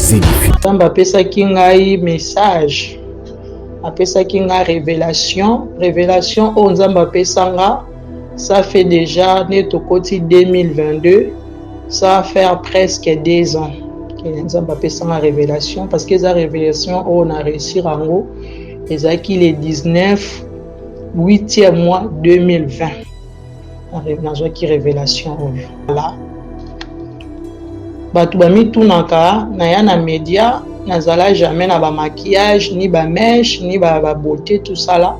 vous édifie. Nzambe apesaki ngai message, apesaki ngai révélation oyo Nzambe apesanga. Ça fait déjà netokoti 2022, ça va faire presque 2 ans que Nzambe apesanga révélation, parce que eza révélation oyo na réussir yango ezalaki le 19 8e mois 2020 nazwaki révélation oyo. Voilà. Bato bamitunaka naya na média nazala jamais na ba maquillage ni ba mèche ni ba beauté tout ça là,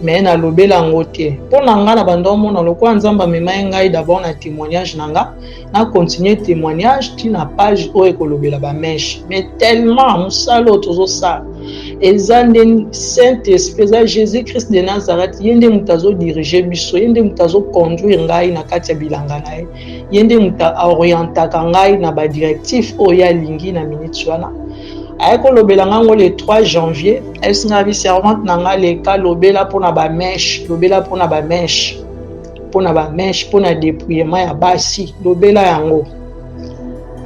mais na lobela yango te mpo na nga na bando mona lokwa Nzambe amemai ngai d'abord na témoignage na nga na continuer témoignage ti na page oyo ekolobela ba mèche, mais tellement mosala oyo tozosala eza nde Saint-Esprit, eza Jésus-Christ de Nazareth, ye nde moto azodirige biso, ye nde moto azoconduire ngai na kati ya bilanga na ye, ye nde moto aorientaka ngai na badirectif oyo alingi na minute wana. Aye kolobela ngango le 3 janvier esinga biservante na nga leka lobela mpona bamèche, lobela mpona bamèche, mpona bamèche, mpona dépouillement ya basi, lobela yango.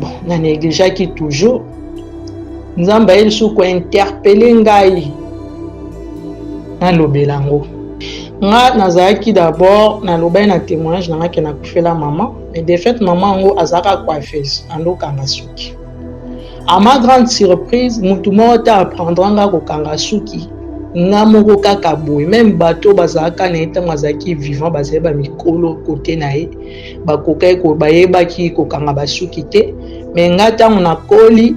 Bon, na négligeaki toujours. Nzambe ayeli su kointerpele ngai na lobela yango. Nga nazalaki d'abord nalobaki na témoignage na nga ke nakufela mama, mais de fait mama yango azalaka coiffeuse andokanga suki. À ma grande surprise, mutu moko te apprendre nga kokanga suki nga moko kaka boye. Même bato bazalaka na ye ntango azalaki vivant bazali bamikolo kote na ye bakokaki bayebaki kokanga basuki te, mais nga ntango nakoli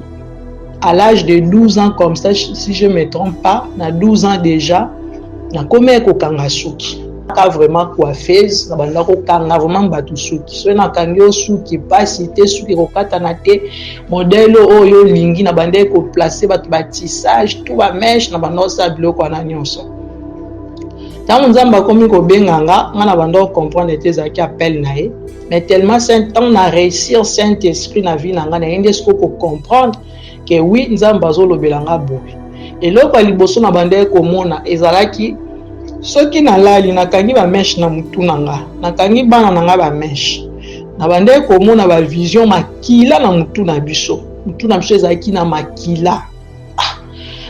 à l'âge de 12 ans comme ça, si je ne me trompe pas, na 12 ans déjà, na komé kokanga suki. Ka vraiment coiffeuse, na banda kokanga vraiment batu suki. So na kangi suki pasi te suki kokata na te, modèle oyo lingi na banda ko placer batu ba tissage, tout ba mèche na banda sa biloko na nyonso. Tango Nzambe akomi ko benganga, nga na banda comprendre te zaki appel na ye, mais tellement saint temps na réussir Saint-Esprit na vie na nga na yende sko ko comprendre que oui Nzambe azolobela nga boye. Eloko ya liboso na banda komona ezalaki soki nalali nakangi ba mèche na mutu na nga, nakangi bana na nga ba mèche, na banda komona ba vision makila na mutu na biso ezalaki na makila.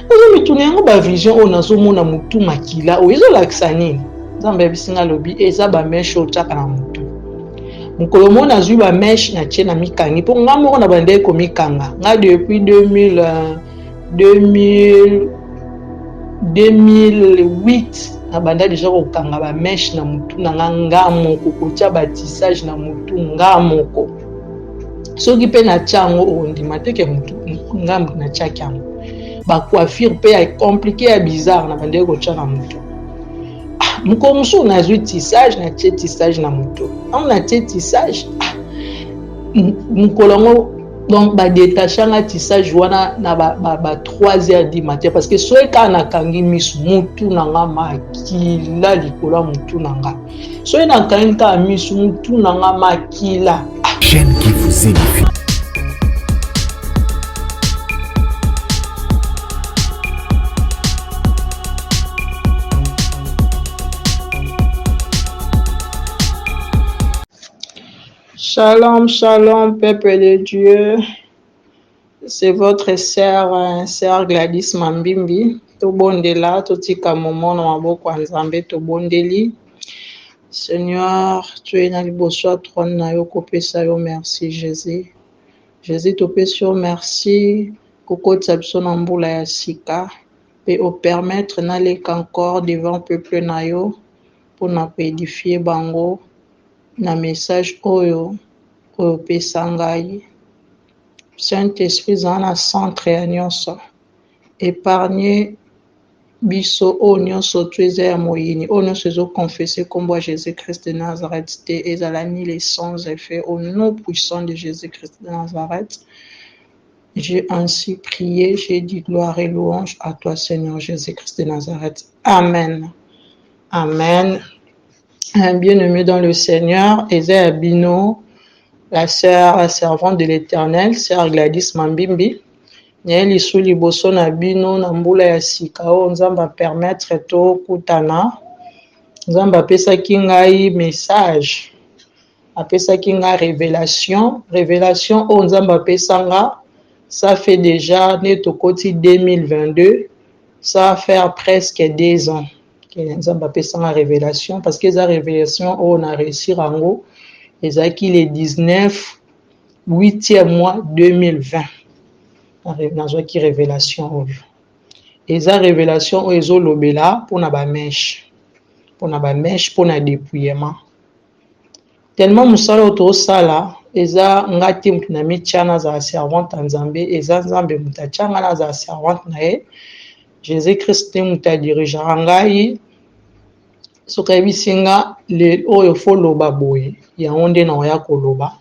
Ozo mituna yango ba vision oyo nazomona mutu makila oyo ezolakisa nini? Nzambe abisinga lobi eza ba mèche oyo tiaka na mutu. Mokolo moko nazwi ba mèche na tie na mikangi mpo nga moko na banda komikanga nga depuis 2008 na banda déjà kokanga ba mèche na mutu na nga moko, kotia ba tissage na mutu nga moko. Soki pe na tia yango ondima te ke mutu nga na tia yango. Ba coiffure pe ya compliqué ya bizarre na banda kotia na mutu. Moko musu nazwi tissage na tie tissage na mutu. On a tie tissage. Mkolongo donc ba détachanga tissage wana na ba 3h du matin parce que soki ka na kangi misu mutu na nga makila likolo mutu na nga. Soki na kangi ka misu mutu na nga makila. Chaîne qui vous édifie. Shalom, shalom, peuple de Dieu. C'est votre sœur Gladys Mambimbi. Tobondela, totika momo na maboko ya Nzambe tobondeli. Seigneur, tu es na liboso ya trône na yo kopesa yo merci Jésus. Jésus topesi yo merci kokotisa biso na mbula ya sika pe o permettre naleka encore devant peuple na yo mpona koédifier bango na message oyo pesa ngai. Saint-Esprit zala na centre ya nyonso, épargne biso oyo nyonso to eza ya moyini oyo nyonso ezoconfesse kombo ya Jésus-Christ de Nazareth te ezala ni les sans effet au nom puissant de Jésus-Christ de Nazareth. J'ai ainsi prié, j'ai dit gloire et louange à toi Seigneur Jésus-Christ de Nazareth. Amen. Amen. Bien-aimé dans le Seigneur, Eza Abino, la sœur servante de l'Éternel, sœur Gladys Mambimbi, Nyeli Souli Bosso Nabino, Nambula ya Sika, Nzamba permettre to kutana, Nzamba pesa kingai message, apesa kinga révélation, Nzamba pesanga, ça fait déjà net au côté 2022, ça va faire presque 2 ans que Nzamba peut sans la révélation, parce que la révélation, on a réussi en haut, et ça qui le 19, 8e mois 2020. Dans qui révélation. Et ça révélation, ils ont l'obéla pour na ba mèche, pour na dépouillement. Tellement musala auto sala, eza ngati mtu na michana za servante nzambe, eza nzambe mutachanga na za servante na ye. Jésus Christ muta dirigera ngai. Soka bisinga le oyo folo baboye, ya onde na oya koloba.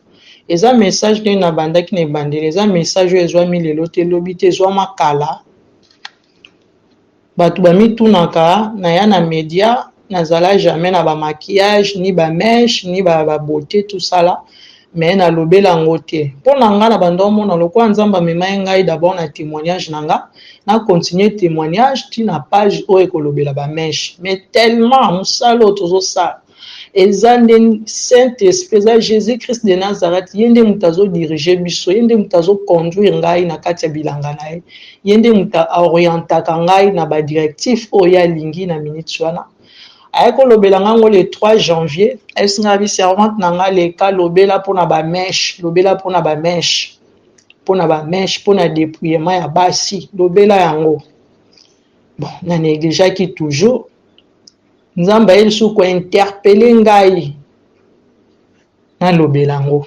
Eza message de na bandaki ne bandele, eza message ezwa mi lelo te lobi te ezwa makala. Batu ba mitunaka na ya na media, nazala jamais na ba maquillage, ni ba mèche, ni ba beauté tout ça là, mais na lobela ngote. Pour nanga na bandomo na lokwa nzamba mema ngai d'abord na témoignage nanga, na continuer témoignage ti na page o ekolobela ba mèche. Mais tellement musalo tozo ça. Ezande Saint-Esprit, Jésus Christ de Nazareth, yende mutazo diriger biso, yende mutazo conduire ngai na kati ya bilanga na ye, yende muta orientaka ngai na ba directif oya lingi na minute wana. Ayeko lobela ngango le 3 janvier, esinga bi servante nanga le ka lobela pona ba mèche, lobela pona ba mèche, pona ba mèche, pona dépouillement ya basi, lobela yango. Bon, na négligea ki toujours Nzamba il sou ko interpeller ngai na lobelango.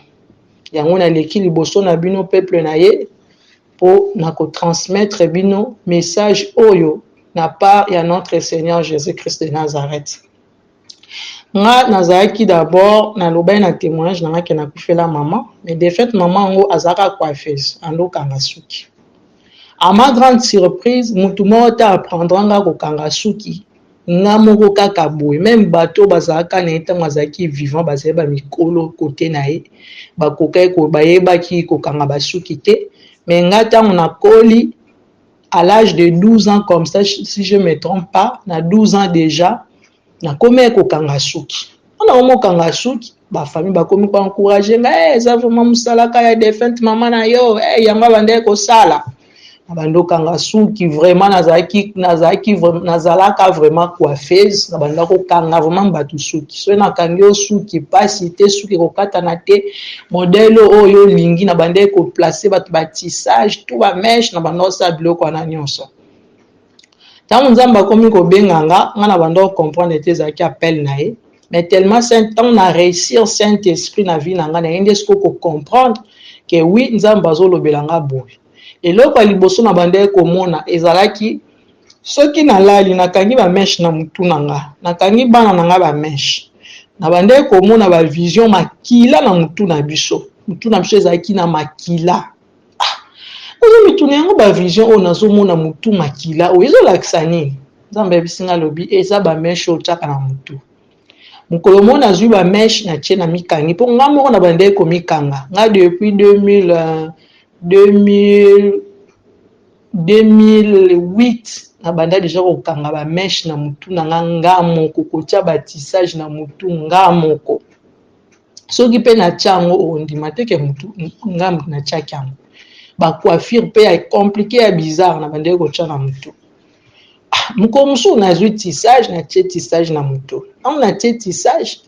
Yango na leki liboso na bino peuple na ye po na ko transmettre bino message oyo na part ya notre Seigneur Jésus-Christ de Nazareth. Nga nazaki d'abord na lobai na témoignage na ke na kufela maman, mais de fait maman ngo azaka coiffeuse ando kanga suki. À ma grande surprise, mutu mota apprendre nga ko kanga suki. Nga moko kaka boye, même bateau bazaka na etango azaki vivant bazali ba mikolo côté na ye bakokai ko bayebaki kokanga basuki te, mais nga tango na koli à l'âge de 12 ans comme ça, si je me trompe pas, na 12 ans déjà na komi kokanga suki. On a omo kanga suki ba famille ba komi ko encourager nga ça vraiment musala ka ya défunte maman na yo yanga bande ko sala. Nabando kanga suki vraiment nazalaka vraiment coiffeuse, nabanda ko kanga vraiment batu suki. So na kangyo suki pasi te suki ko katana te modèle oyo lingi nabande ko placer batu batissage tout ba mèche nabando sa biloko na nyonso. Tant nzamba komi ko benganga nga nabando comprendre te zaki appel na ye, mais tellement Saint-Temps na réussir Saint-Esprit na vie nanga na yende sko ko comprendre que oui nzamba zo lobelanga boy. Et loko liboso na bande komona ezalaki soki nalali nakangi ba mèche na mutu nanga, nakangi bana nanga ba mèche na bande komona ba vision makila na mutu na biso ezalaki na makila. Ozo mitu yango ba vision o nazomona mutu makila o ezolakisa nini? Nzambe bisinga lobi eza ba mèche o tshaka na mutu. Mukolo mona zwi ba mèche na tshena mikangi po nga moko na bande komikanga nga depuis 2008 na banda déjà kokanga ba mèche na mutu na nga moko kotia batissage na mutu nga moko soki pe na tchango ondima te ke mutu nga na tchakango ba coiffure pe ya compliqué ya bizarre na banda kotia na mutu muko musu na zwi tissage na tissage na mutu na tissage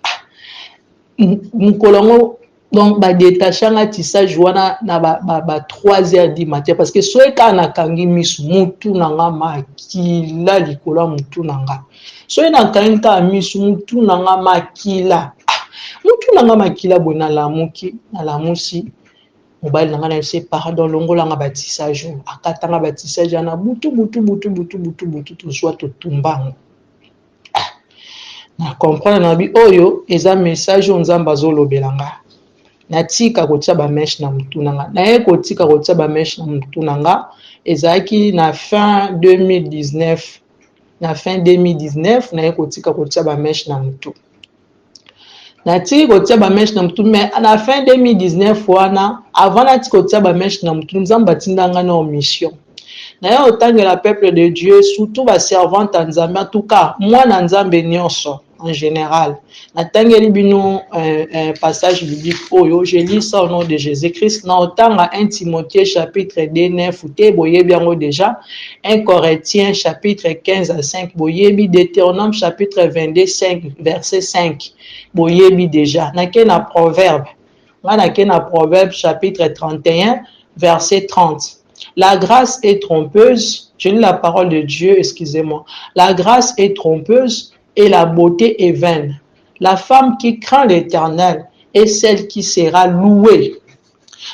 mukolongo. Donc, ba détachanga tissage wana na ba 3h du matin parce que soe ka na kangi misu mutu nanga makila likolo mutu nanga. Soe na kangi ka misu mutu nanga makila. Mutu nanga makila bona lamuki na lamusi. Mobile nanga na se pardon longola nga ba tissage akatanga ba tissage na butu to soit to tumbango. Na comprendre na bi oyo eza message on nzamba zolobelanga. Natika kotia ba mèche na mutu nanga na ye kotika kotia ba mèche na mutu nanga ezaki na fin 2019 na ye kotika kotia ba mèche na mutu natiki kotia ba mèche na mutu mais na fin 2019 wana avant natiki kotia ba mèche na mutu nzamba tindanga na mission na ye otangela peuple de Dieu surtout ba servante nzambe en tout cas moi na nzambe nyonso en général. Natangeli bino un passage biblique oyo, je lis ça au nom de Jésus-Christ. Na otanga 1 Timothée chapitre 2 9 te boyebi yango déjà, 1 Corinthiens chapitre 15 à 5 boyebi, Deutéronome chapitre 22 5 verset 5 boyebi déjà. Nake na proverbe. Nake na proverbe chapitre 31 verset 30. La grâce est trompeuse. Je lis la parole de Dieu, excusez-moi. La grâce est trompeuse et la beauté est vaine. La femme qui craint l'Éternel est celle qui sera louée.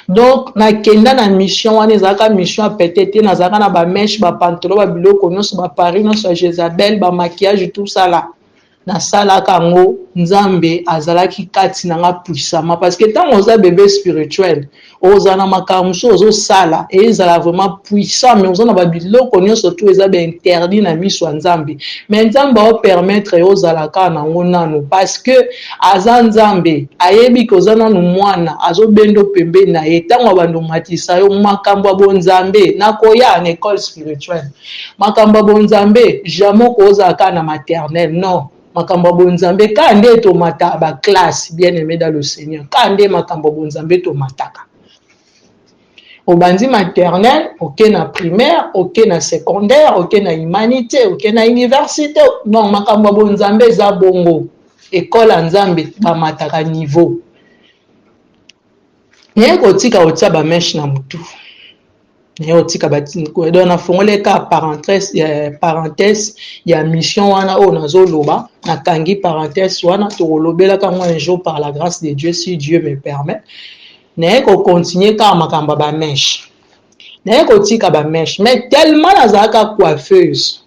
Donc, nakenda na mission wana ezaka mission peut-être nazaka na ba mèche ba pantalon ba biloko nyonso ba pari nyonso Jezabel ba maquillage tout ça là. Na sala kango nzambe azalaki kati na nga puissamment parce que tant oza bébé spirituel oza na makamso ozo sala et ezala vraiment puissant mais oza na ba biloko nyonso tout eza be interdit na miso nzambe mais nzambe o permettre ozala ka na ngonano parce que aza nzambe ayebi ko oza na mwana azo bendo pembe na ye tango bando matisa yo makambo bo nzambe na koya en école spirituelle makambo bo nzambe jamais ko oza ka na maternelle non. Makambo bonzambe kande to mata ba classe bien aimé dans le Seigneur kande makambo bonzambe to mataka obandi maternelle ok na primaire ok na secondaire ok na humanité ok na université non makambo bonzambe za bongo école nzambe ba mataka niveau nye ko tika otia ba mèche na mutu nye otika batini ko donc na fongole ka parenthèse ya mission wana o nazoloba na kangi parenthèse wana to lobela ka un jour par la grâce de Dieu si Dieu me permet na ko continuer ka makamba ba mèche na ko tika ba mèche mais tellement nazaka coiffeuse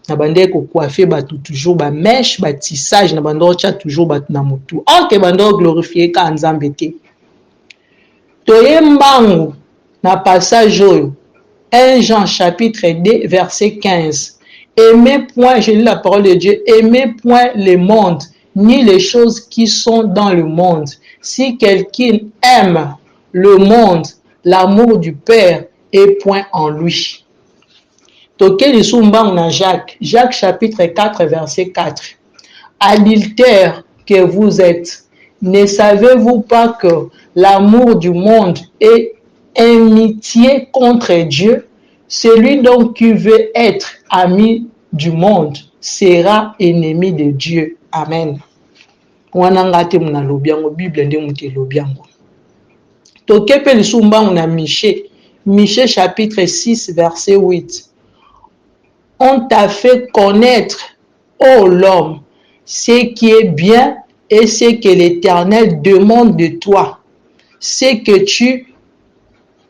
na bande ko coiffer ba toujours ba mèche ba tissage na bande cha toujours ba na mutu ok bande glorifier ka nzambe te toyembangu na passage 1 Jean chapitre 2 verset 15. Aimez point, je lis la parole de Dieu, aimez point le monde, ni les choses qui sont dans le monde. Si quelqu'un aime le monde, l'amour du Père est point en lui. Tokeli sumbang na Jacques chapitre 4 verset 4. Adultère que vous êtes, ne savez-vous pas que l'amour du monde est amitié contre Dieu? Celui donc qui veut être ami du monde sera ennemi de Dieu. Amen. Wanangate muna lobiango Bible nde muke lobiango. Tokepe lisumba muna Michée chapitre 6 verset 8. On t'a fait connaître, ô l'homme, ce qui est bien et ce que l'Éternel demande de toi. C'est que tu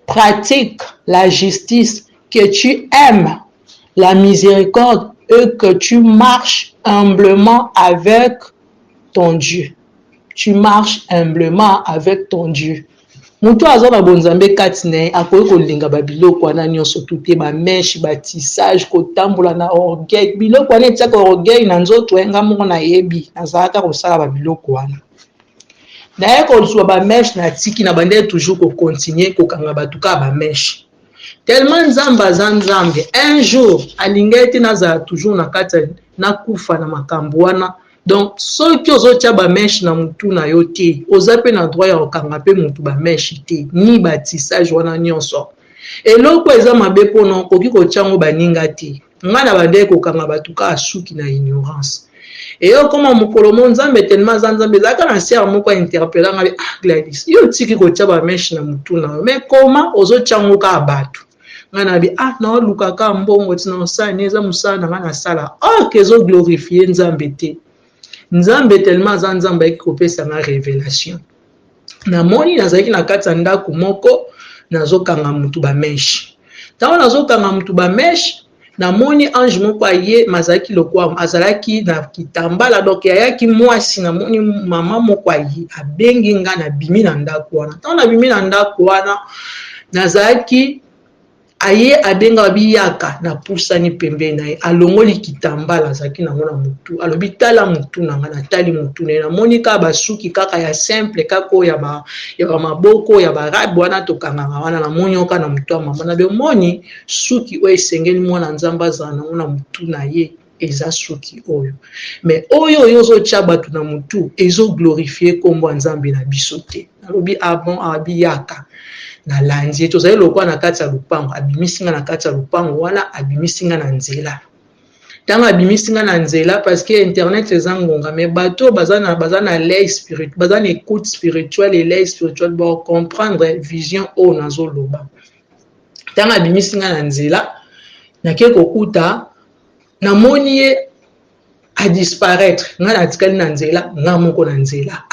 pratiques la justice, que tu aimes la miséricorde et que tu marches humblement avec ton Dieu. Tu marches humblement avec ton Dieu. Mutu azona bonzambe katine akoyi kolinga ba biloko wana nyonso tute ba mèche ba tissage kotambola na orgueil biloko wana etiaka orgueil na nzoto enga moko na yebi azalaka kosala ba biloko wana. Naye kozuwa ba mèche na tiki na bande toujours ko continuer kokanga batuka ba mèche. Tellement nzamba za nzambe un jour alingeti naza toujours na kati na kufa na makambo wana. Donc soki ozotia ba mèche na mutu na yo te oza pe na droit ya kokanga pe mutu ba mèche te ni ba tissage wana nyonso. Eloko eza mabe pona koki kotiango baninga te nga na bande kokanga batuka asuki na ignorance. Et yo koma mokolo mo nzambe tellement za nzambe zaka na ser moko interpeller nga Gladys yo tiki kotia ba mèche na mutu na mais comment ozotiango ka batu ngana bi na luka ka mbongo tina osani eza musana nga na sala kezo glorifier nzambe te. Nzambe tellement za nzambe ekopesa nga révélation. Na moni nazaki na kati ndako moko nazokanga mutu ba mèche. Tango nazokanga mutu ba mèche na moni ange moko aye mazaki lokwa azalaki na kitambala donc ayaki mwasi na moni mama moko aye abengi nga na bimi na ndako wana. Tango na bimi na ndako wana nazalaki aye abenga biyaka na pusani pembe na ye alongoli kitambala zaki na ngona mutu alobi tala mutu na ngana tali mutu na monika basuki kaka ya simple kako ya maboko ya barabu wana tokanga wana na monyoka na mutu mama na be moni suki o esengeli mwana nzamba za na ngona mutu na ye eza suki oyo. Mais oyo yozo tchabatu na mutu ezo glorifier kombo nzambe na biso te. Nalobi abon abi yaka na landie tozali lokwa na kati ya lupango abimisinga na kati ya lupango wana abimisinga na nzela. Tanga abimisinga na nzela parce que internet eza ngonga mais bato bazana l'œil spirituel, bazana écoute spirituelle et l'œil spirituel pour comprendre vision o nazo loba. Tanga abimisinga na nzela nake kokuta na moni ye a disparaître nga na tikali na nzela nga moko na nzela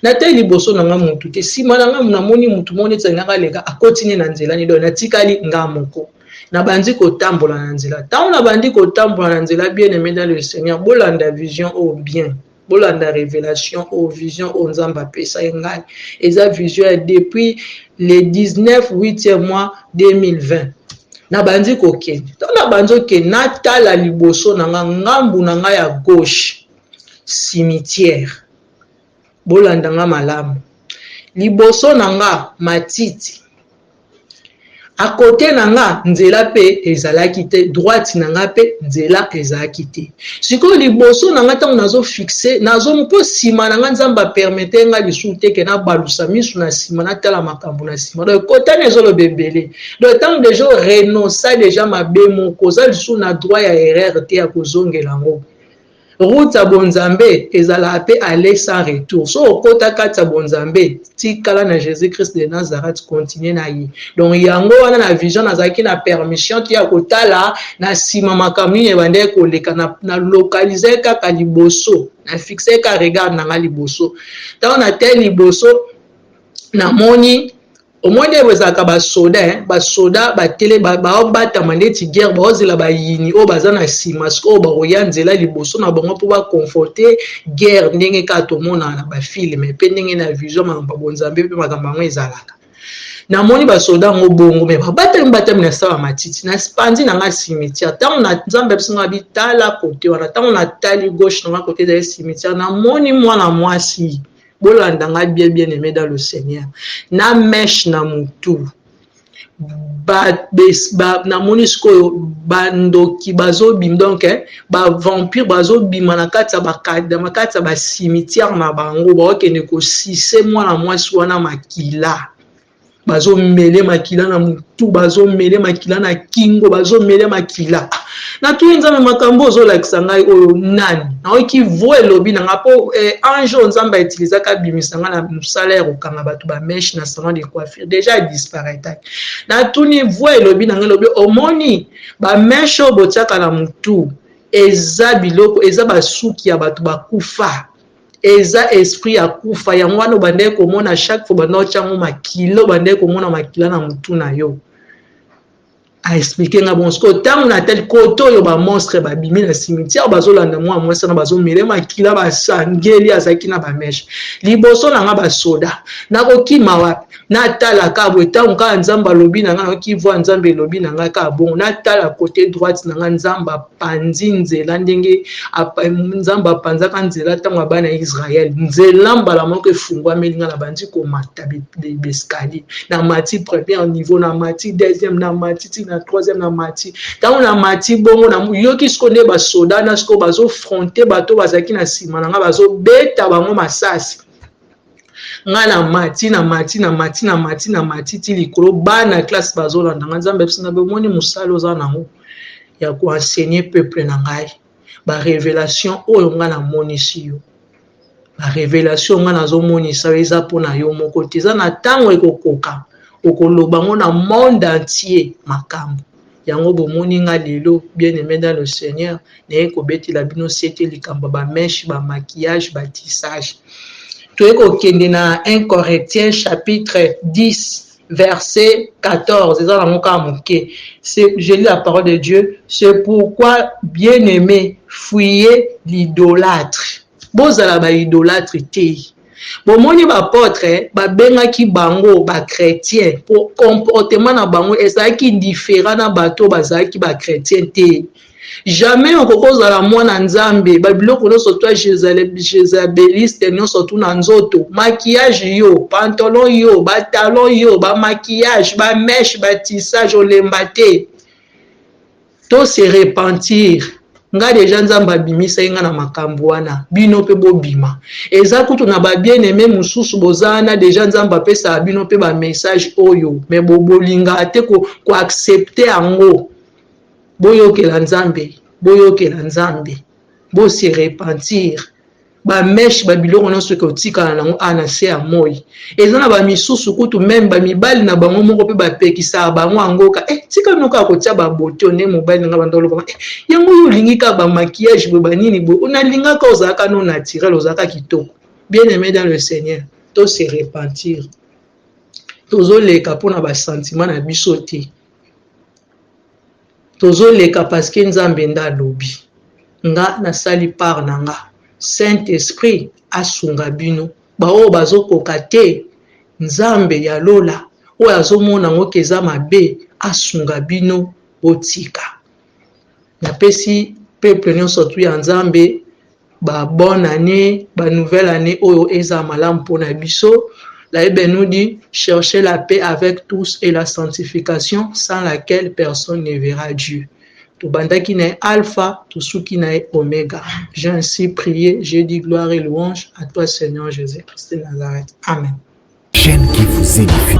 na te liboso na nga mutu te sima na nga na moni mutu moni tsanga leka akotine na nzela ni do na tikali nga moko na bandi kotambola na nzela tant na bandi kotambola na nzela bien aimé dans le Seigneur bolanda vision au bien bolanda révélation au vision au nzamba pesa ngai eza vision depuis le 19 mois 2020 na bandi kokende na banzo ke natala liboso na nga ngambu na nga ya gauche cimetière bolanda nga malamu liboso na nga matiti à côté na nga nzela pe ezalaki te droite na nga pe nzela ezalaki te siko liboso na nga tango nazo fixe nazo mpo sima na nga nzamba permettre nga lisu te ke na balusa misu na sima na tala makambo na sima donc côté na zo le bebele donc tango déjà renoncer déjà mabe moko za lisu na droit ya erreur te ya kozongela ngo route ya bonzambe ezala pe aller sans retour so okota kati ya bonzambe tikala na Jésus-Christ de Nazareth continue na ye donc yango wana na vision nazaki na permission ti ya kotala na sima makambo nini ebande koleka na localiser kaka liboso na fixer ka regard na nga liboso tango na te liboso na moni omoni ezalaka basoda batele baobatama ndeti guerre baozela bayini oyo baza na nsima sikoyo bakoya nzela liboso na bango mpo baconforte guerre ndenge kaka tomonana na bafilme mpe ndenge na vision makambo bonzambe mpe makambo yango ezalaka namoni basoda yango bongo me batami na sala matiti na spandi na nga cimetière ntango na nzambe biso nga bitala kote wana ntango natali gauche na nga kote ezali cimetière namoni mwana mwasi bolanda nga bien aimé dans le Seigneur na mèche na mutu na moni sikoyo bandoki bazobima donc ba vampire bazobima na kati ya bacimetière na bango baokende kosise mwana mwasi wana makila bazomele makila na mutu bazomele makila na kingo bazomele makila na tu nzambe makambo ozolakisa ngai oyo nani naoki vo elobi nanga po ange nzambe utilisaka bimisa nga na musala ya kokanga bato bameshe na salon de coiffure déjà disparaître na tuni vo elobi nanga elobi omoni bameshe oyo botiaka na mutu eza biloko eza basuki ya bato bakufa eza esprit ya kufa yango wana obandeki komona chaque fois banda otyango makila obandeki komona makila na mutu na yo a expliquer nga bon siko tango na tel koto yo ba monstre ba bimi na cimetière bazolanda mwa mwesa na bazomele makila basangeli azaki na bameshe liboso na nga basoda nakokima wapi natala kabwe tango ka nzamba lobi na nga nakoki voir nzambe lobi na nga ka bon natala côté droite na nga nzamba pandi nzela ndenge nzamba panzaka nzela tango abana Israël nzela mbala moko efungwameli nga na bandi komata beskali na mati premier niveau na mati deuxième na mati na troisième na mati tango na mati bongo na yoki siko nde basoda na siko bazofronte bato bazalaki na nsima na nga bazobeta bango masasi nga na mati ti likolo bana classe bazolanda nga nzambe biso na bomoni mosala oza nango ya koenseigner peuple na ngai barévélation oyo nga namonisi yo barévélation nga nazomonisa eza mpona yo moko te eza na ntango ekokoka okoloba ngo na monde entier makambo yango bomoni nga lelo bien aimé dans le Seigneur naye kobetela bino sete likambo bameshe bamaquillage batissage toye kokende na 1 Corinthiens chapitre 10 verset 14 eza na moka moke je lis la parole de Dieu c'est pourquoi bien aimé fuyez l'idolâtre bozala ba idolâtre te bomoni bapôtre babengaki bango bachrétien po comportement na bango ezalaki différent na bato bazalaki bachrétien te jamais okokozala mwana nzambe babiloko nyonso to jezabeliste nyonso tu na nzoto maquillage yo pantalon yo batalon yo bamaquillage bameshe batissage olemba te to se repentir nga deja nzambe abimisa nga na makambo wana bino pe bobima eza kutu na ba bien aimé mususu bozana deja nzambe apesa bino pe ba message oyo me bolinga ate ko accepter yango boyokela nzambe bo se repentir ba mesh ba biloko nyonso ke otikala nango ana se ya moi eza na ba misusu kutu même ba mibali na bango moko pe bapekisa bango angoka tika noko akotia ba beauté one mobali nga bandolo ba yango yo lingi ka ba maquillage bo banini bo onalinga ka ozaka no naturel ozaka kitoko bien aimé dans le Seigneur to se repentir tozoleka pona ba sentiment na biso te tozoleka parce que nzambe nda lobi nga nasali part na nga Saint-Esprit asunga bino bao bazokoka te nzambe ya lola oyo azomona ngo keza mabe asunga bino botika napesi peuple nyonso tu ya nzambe ba bonne année ba nouvelle année oyo eza malamu mpona biso. La Bible nous dit cherchez la paix avec tous et la sanctification sans laquelle personne ne verra Dieu. Tobandaki na alpha, tusuki na oméga. J'ai ainsi prié, j'ai dit gloire et louange à toi Seigneur Jésus-Christ de Nazareth. Amen. Chaîne qui vous édifie.